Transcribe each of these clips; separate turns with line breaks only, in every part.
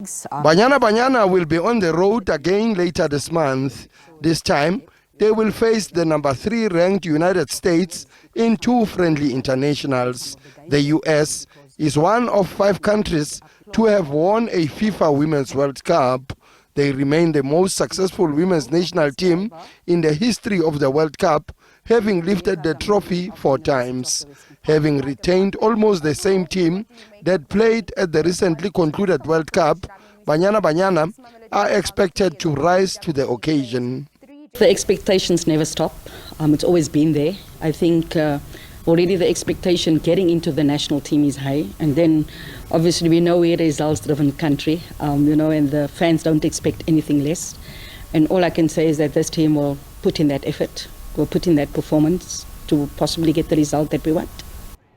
Banyana Banyana will be on the road again later this month. This time, they will face the number 3 ranked United States in 2 friendly internationals. The US is one of 5 countries to have won a FIFA Women's World Cup. They remain the most successful women's national team in the history of the World Cup, having lifted the trophy 4 times. Having retained almost the same team that played at the recently concluded World Cup, Banyana Banyana are expected to rise to the occasion.
The expectations never stop. It's always been there. I think already the expectation getting into the national team is high, and then obviously we know we're a results-driven country, and the fans don't expect anything less. And all I can say is that this team will put in that effort, will put in that performance to possibly get the result that we want.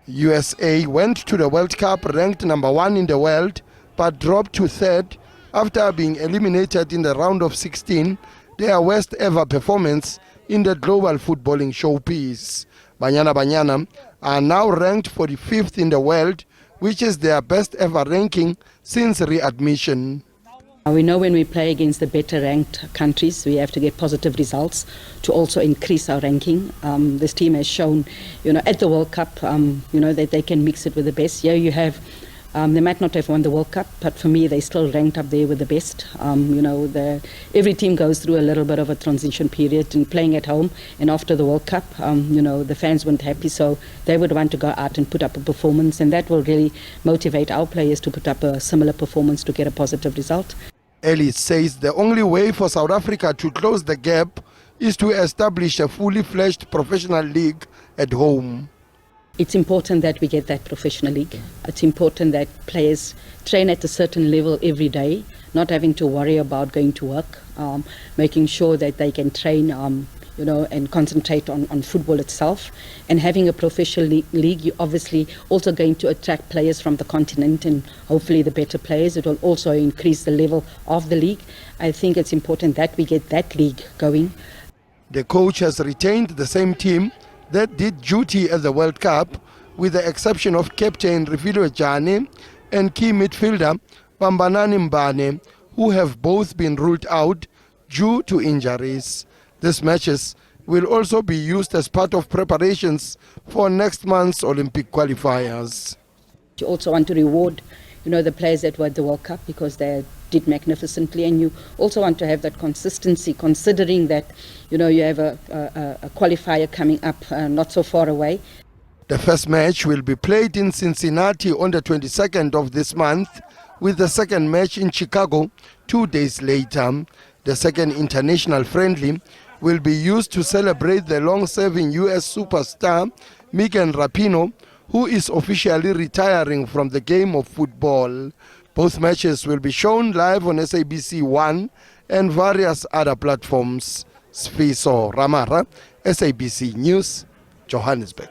USA went to the World Cup ranked number 1 in the world, but dropped to 3rd after being eliminated in the round of 16, their worst ever performance in the global footballing showpiece. Banyana Banyana are now ranked 45th in the world, which is their best ever ranking since readmission.
We know when we play against the better ranked countries, we have to get positive results to also increase our ranking. This team has shown, at the World Cup, that they can mix it with the best. Yeah, you have, they might not have won the World Cup, but for me, they still ranked up there with the best. Every team goes through a little bit of a transition period in playing at home, and after the World Cup, the fans weren't happy, so they would want to go out and put up a performance, and that will really motivate our players to put up a similar performance to get a positive result.
Ellis says the only way for South Africa to close the gap is to establish a fully fledged professional league at home.
It's important that we get that professional league. It's important that players train at a certain level every day, not having to worry about going to work, making sure that they can train and concentrate on football itself. And having a professional league, you're obviously also going to attract players from the continent and hopefully the better players. It will also increase the level of the league. I think it's important that we get that league going.
The coach has retained the same team that did duty at the World Cup, with the exception of captain Refilwe Jane and key midfielder Banyana Banyana, who have both been ruled out due to injuries. These matches will also be used as part of preparations for next month's Olympic qualifiers.
You also want to reward, the players that were at the World Cup because they did magnificently, and you also want to have that consistency, considering that, you have a qualifier coming up not so far away.
The first match will be played in Cincinnati on the 22nd of this month, with the second match in Chicago 2 days later. The second international friendly will be used to celebrate the long-serving US superstar Megan Rapinoe, who is officially retiring from the game of football. Both matches will be shown live on SABC 1 and various other platforms. Sfiso Ramara, SABC News, Johannesburg.